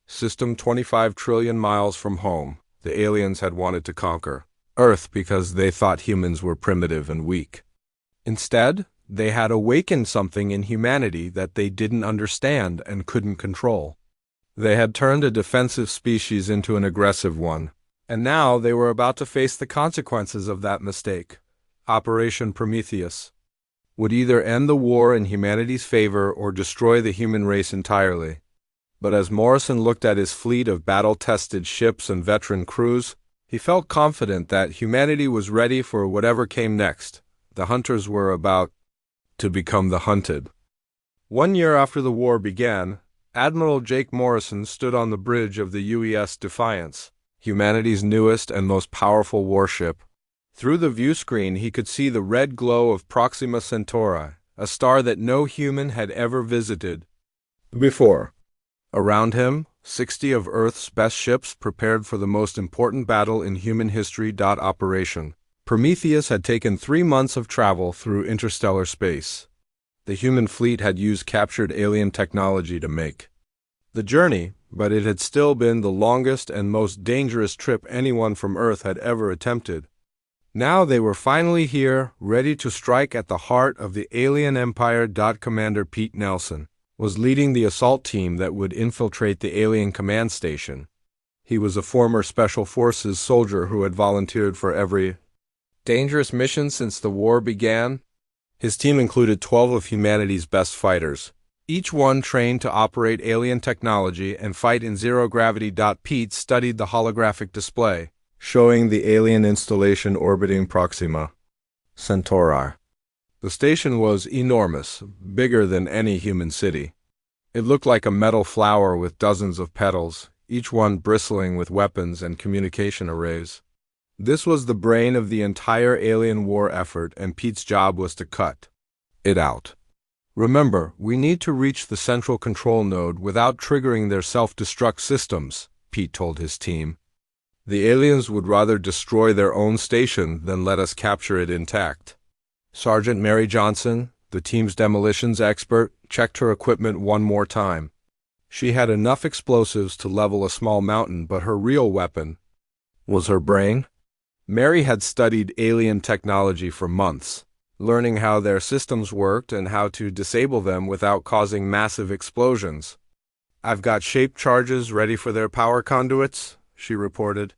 System 25 trillion miles from home, the aliens had wanted to conquer Earth because they thought humans were primitive and weak. Instead, they had awakened something in humanity that they didn't understand and couldn't control. They had turned a defensive species into an aggressive one, and now they were about to face the consequences of that mistake. Operation Prometheus would either end the war in humanity's favor or destroy the human race entirely. But as Morrison looked at his fleet of battle-tested ships and veteran crews, he felt confident that humanity was ready for whatever came next. The hunters were about to become the hunted. 1 year after the war began, Admiral Jake Morrison stood on the bridge of the UES Defiance, humanity's newest and most powerful warship. Through the view screen, he could see the red glow of Proxima Centauri, a star that no human had ever visited before. Around him, 60 of Earth's best ships prepared for the most important battle in human history. Operation Prometheus had taken 3 months of travel through interstellar space. The human fleet had used captured alien technology to make the journey, but it had still been the longest and most dangerous trip anyone from Earth had ever attempted. Now they were finally here, ready to strike at the heart of the alien empire. Commander Pete Nelson was leading the assault team that would infiltrate the alien command station. He was a former Special Forces soldier who had volunteered for every dangerous mission since the war began. His team included 12 of humanity's best fighters, each one trained to operate alien technology and fight in zero-gravity. Pete studied the holographic display, showing the alien installation orbiting Proxima Centauri. The station was enormous, bigger than any human city. It looked like a metal flower with dozens of petals, each one bristling with weapons and communication arrays. This was the brain of the entire alien war effort, and Pete's job was to cut it out. Remember, we need to reach the central control node without triggering their self-destruct systems, Pete told his team. The aliens would rather destroy their own station than let us capture it intact. Sergeant Mary Johnson, the team's demolitions expert, checked her equipment one more time. She had enough explosives to level a small mountain, but her real weapon was her brain. Mary had studied alien technology for months, learning how their systems worked and how to disable them without causing massive explosions. "I've got shaped charges ready for their power conduits," she reported.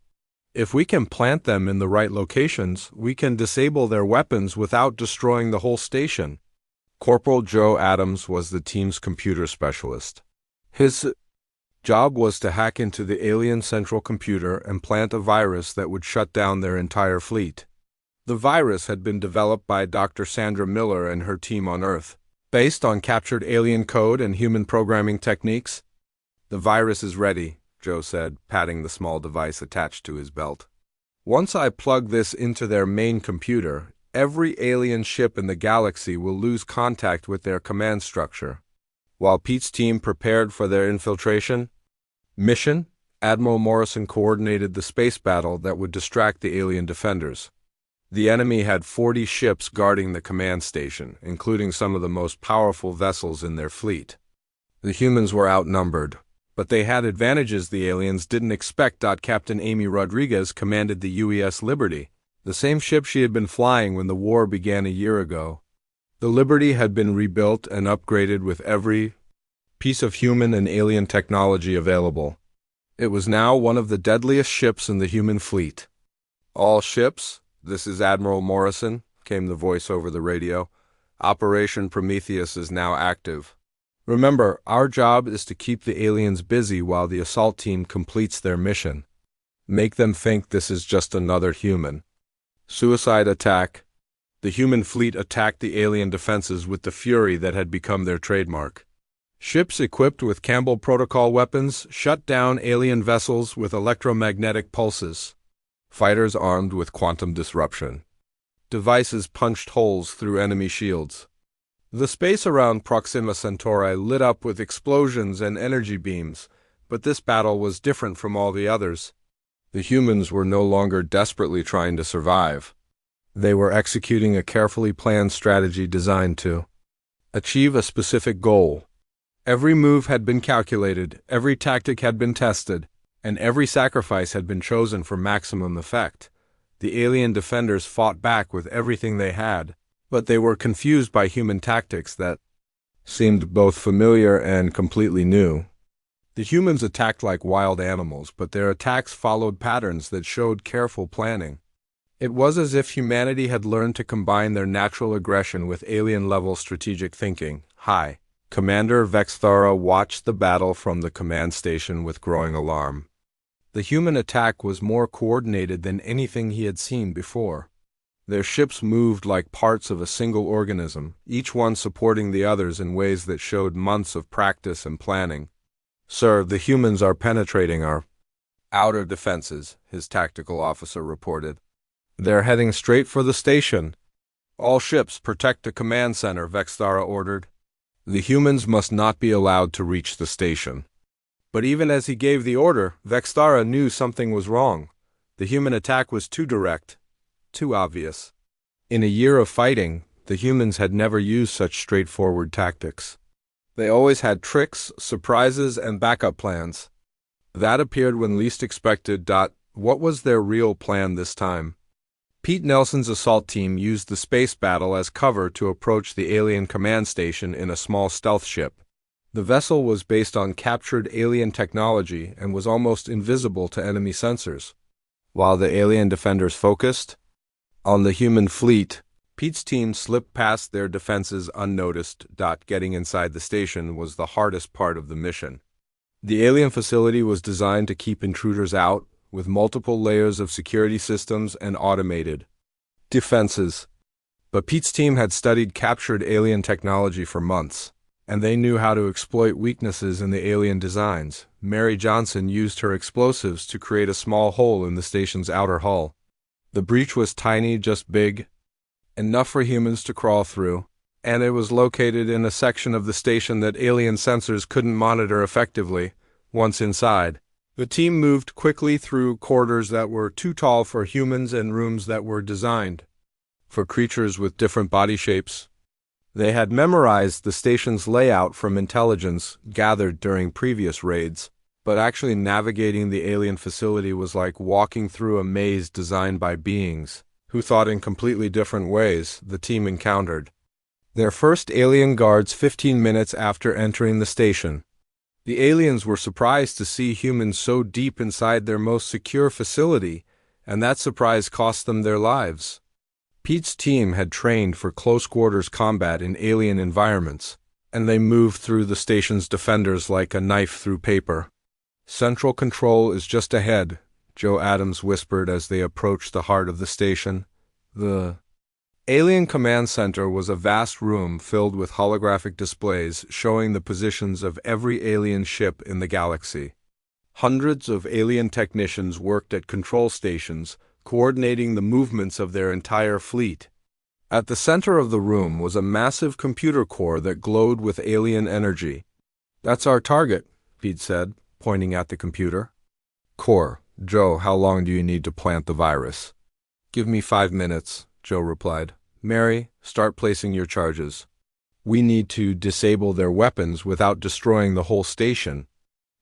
"If we can plant them in the right locations, we can disable their weapons without destroying the whole station." Corporal Joe Adams was the team's computer specialist. His job was to hack into the alien central computer and plant a virus that would shut down their entire fleet. The virus had been developed by Dr. Sandra Miller and her team on Earth, based on captured alien code and human programming techniques. "The virus is ready," Joe said, patting the small device attached to his belt. "Once I plug this into their main computer, every alien ship in the galaxy will lose contact with their command structure." While Pete's team prepared for their infiltration mission, Admiral Morrison coordinated the space battle that would distract the alien defenders. The enemy had 40 ships guarding the command station, including some of the most powerful vessels in their fleet. The humans were outnumbered, but they had advantages the aliens didn't expect. Captain Amy Rodriguez commanded the UES Liberty, the same ship she had been flying when the war began a year ago. The Liberty had been rebuilt and upgraded with every piece of human and alien technology available. It was now one of the deadliest ships in the human fleet. "All ships, this is Admiral Morrison," came the voice over the radio. "Operation Prometheus is now active. Remember, our job is to keep the aliens busy while the assault team completes their mission. Make them think this is just another human." Suicide attack. The human fleet attacked the alien defenses with the fury that had become their trademark. Ships equipped with Campbell Protocol weapons shut down alien vessels with electromagnetic pulses. Fighters armed with quantum disruption. Devices punched holes through enemy shields. The space around Proxima Centauri lit up with explosions and energy beams, but this battle was different from all the others. The humans were no longer desperately trying to survive. They were executing a carefully planned strategy designed to achieve a specific goal. Every move had been calculated, every tactic had been tested, and every sacrifice had been chosen for maximum effect. The alien defenders fought back with everything they had, but they were confused by human tactics that seemed both familiar and completely new. The humans attacked like wild animals, but their attacks followed patterns that showed careful planning. It was as if humanity had learned to combine their natural aggression with alien-level strategic thinking. Hi. Commander Vexthara watched the battle from the command station with growing alarm. The human attack was more coordinated than anything he had seen before. Their ships moved like parts of a single organism, each one supporting the others in ways that showed months of practice and planning. "Sir, the humans are penetrating our outer defenses," his tactical officer reported. "They're heading straight for the station." "All ships protect the command center," Vexthara ordered. The humans must not be allowed to reach the station. But even as he gave the order, Vexthara knew something was wrong. The human attack was too direct, too obvious. In a year of fighting, the humans had never used such straightforward tactics. They always had tricks, surprises, and backup plans. That appeared when least expected. What was their real plan this time? Pete Nelson's assault team used the space battle as cover to approach the alien command station in a small stealth ship. The vessel was based on captured alien technology and was almost invisible to enemy sensors. While the alien defenders focused on the human fleet, Pete's team slipped past their defenses unnoticed. Getting inside the station was the hardest part of the mission. The alien facility was designed to keep intruders out, with multiple layers of security systems and automated defenses. But Pete's team had studied captured alien technology for months, and they knew how to exploit weaknesses in the alien designs. Mary Johnson used her explosives to create a small hole in the station's outer hull. The breach was tiny, just big enough for humans to crawl through, and it was located in a section of the station that alien sensors couldn't monitor effectively. Once inside, the team moved quickly through corridors that were too tall for humans and rooms that were designed for creatures with different body shapes. They had memorized the station's layout from intelligence gathered during previous raids, but actually navigating the alien facility was like walking through a maze designed by beings who thought in completely different ways. The team encountered their first alien guards 15 minutes after entering the station. The aliens were surprised to see humans so deep inside their most secure facility, and that surprise cost them their lives. Pete's team had trained for close-quarters combat in alien environments, and they moved through the station's defenders like a knife through paper. "Central control is just ahead," Joe Adams whispered as they approached the heart of the station. The Alien Command Center was a vast room filled with holographic displays showing the positions of every alien ship in the galaxy. Hundreds of alien technicians worked at control stations, coordinating the movements of their entire fleet. At the center of the room was a massive computer core that glowed with alien energy. "That's our target," Pete said, pointing at the computer. "Core. Joe, how long do you need to plant the virus?" "Give me 5 minutes," Joe replied. "Mary, start placing your charges. We need to disable their weapons without destroying the whole station."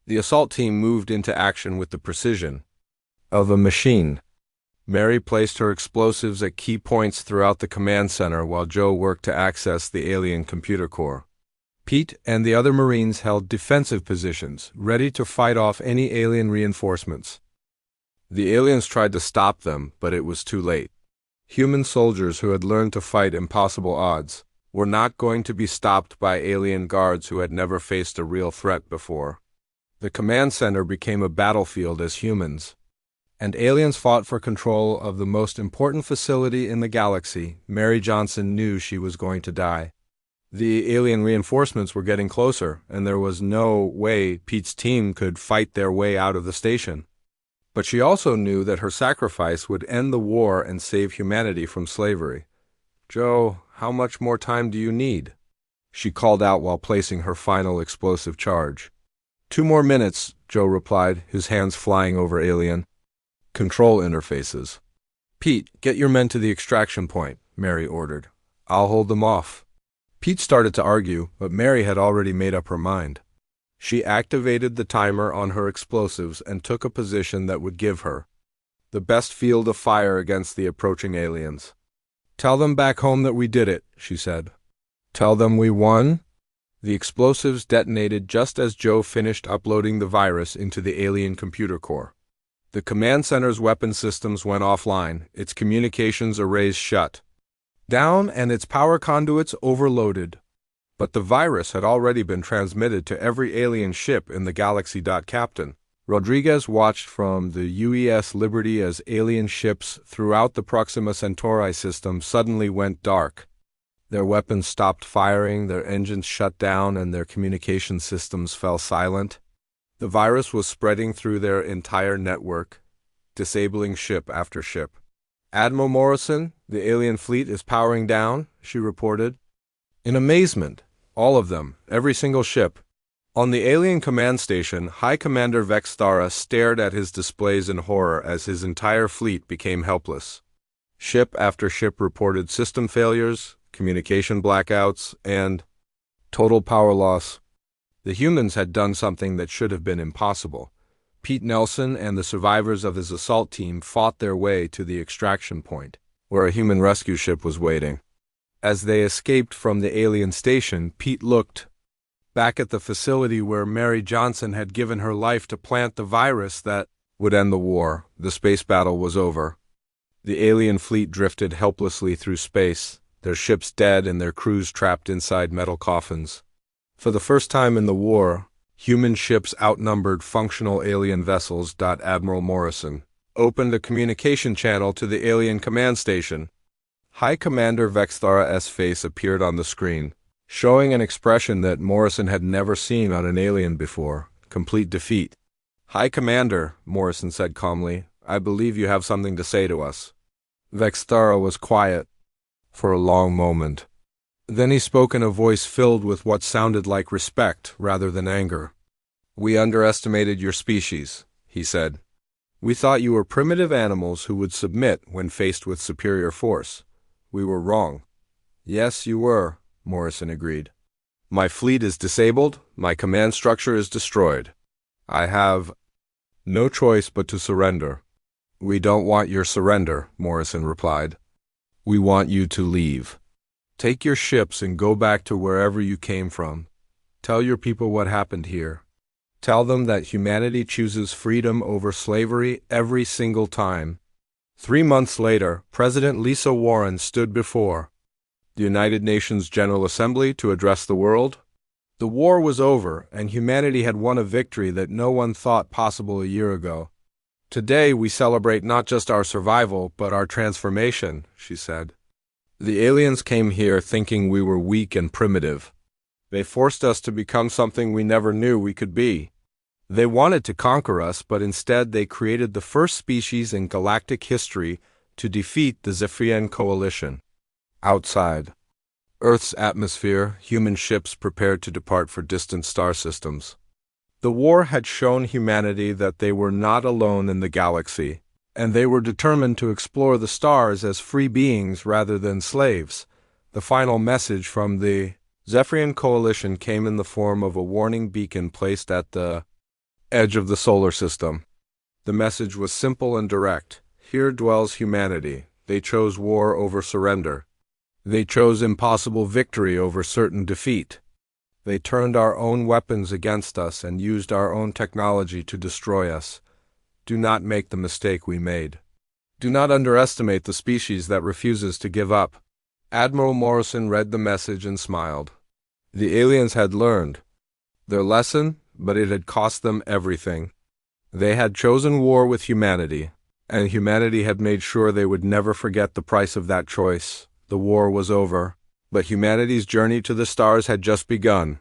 The assault team moved into action with the precision of a machine. Mary placed her explosives at key points throughout the command center while Joe worked to access the alien computer core. Pete and the other Marines held defensive positions, ready to fight off any alien reinforcements. The aliens tried to stop them, but it was too late. Human soldiers who had learned to fight impossible odds were not going to be stopped by alien guards who had never faced a real threat before. The command center became a battlefield as humans, and aliens fought for control of the most important facility in the galaxy. Mary Johnson knew she was going to die. The alien reinforcements were getting closer, and there was no way Pete's team could fight their way out of the station. But she also knew that her sacrifice would end the war and save humanity from slavery. "Joe, how much more time do you need?" she called out while placing her final explosive charge. 2 more minutes, Joe replied, his hands flying over alien control interfaces. "Pete, get your men to the extraction point," Mary ordered. "I'll hold them off." Pete started to argue, but Mary had already made up her mind. She activated the timer on her explosives and took a position that would give her the best field of fire against the approaching aliens. "Tell them back home that we did it," she said. "Tell them we won?" The explosives detonated just as Joe finished uploading the virus into the alien computer core. The command center's weapon systems went offline, its communications arrays shut down, and its power conduits overloaded. But the virus had already been transmitted to every alien ship in the galaxy. Captain Rodriguez watched from the UES Liberty as alien ships throughout the Proxima Centauri system suddenly went dark. Their weapons stopped firing, their engines shut down, and their communication systems fell silent. The virus was spreading through their entire network, disabling ship after ship. "Admiral Morrison, the alien fleet is powering down," she reported. In amazement, all of them, every single ship. On the alien command station, High Commander Vexthara stared at his displays in horror as his entire fleet became helpless. Ship after ship reported system failures, communication blackouts, and total power loss. The humans had done something that should have been impossible. Pete Nelson and the survivors of his assault team fought their way to the extraction point, where a human rescue ship was waiting. As they escaped from the alien station, Pete looked back at the facility where Mary Johnson had given her life to plant the virus that would end the war. The space battle was over. The alien fleet drifted helplessly through space, their ships dead and their crews trapped inside metal coffins. For the first time in the war, human ships outnumbered functional alien vessels. Admiral Morrison opened a communication channel to the alien command station. High Commander Vexthara's face appeared on the screen, showing an expression that Morrison had never seen on an alien before: complete defeat. "High Commander," Morrison said calmly, "I believe you have something to say to us." Vexthara was quiet for a long moment. Then he spoke in a voice filled with what sounded like respect rather than anger. "We underestimated your species," he said. "We thought you were primitive animals who would submit when faced with superior force. We were wrong." "Yes, you were," Morrison agreed. "My fleet is disabled, my command structure is destroyed. I have no choice but to surrender." "We don't want your surrender," Morrison replied. "We want you to leave. Take your ships and go back to wherever you came from. Tell your people what happened here. Tell them that humanity chooses freedom over slavery every single time." 3 months later, President Lisa Warren stood before the United Nations General Assembly to address the world. The war was over, and humanity had won a victory that no one thought possible a year ago. Today we celebrate not just our survival, but our transformation, she said. The aliens came here thinking we were weak and primitive. They forced us to become something we never knew we could be. They wanted to conquer us, but instead they created the first species in galactic history to defeat the Zephyrian coalition. Outside Earth's atmosphere, human ships prepared to depart for distant star systems. The war had shown humanity that they were not alone in the galaxy, and they were determined to explore the stars as free beings rather than slaves. The final message from the Zephyrian coalition came in the form of a warning beacon placed at the edge of the solar system. The message was simple and direct. Here dwells humanity. They chose war over surrender. They chose impossible victory over certain defeat. They turned our own weapons against us and used our own technology to destroy us. Do not make the mistake we made. Do not underestimate the species that refuses to give up. Admiral Morrison read the message and smiled. The aliens had learned their lesson, but it had cost them everything. They had chosen war with humanity, and humanity had made sure they would never forget the price of that choice. The war was over, but humanity's journey to the stars had just begun.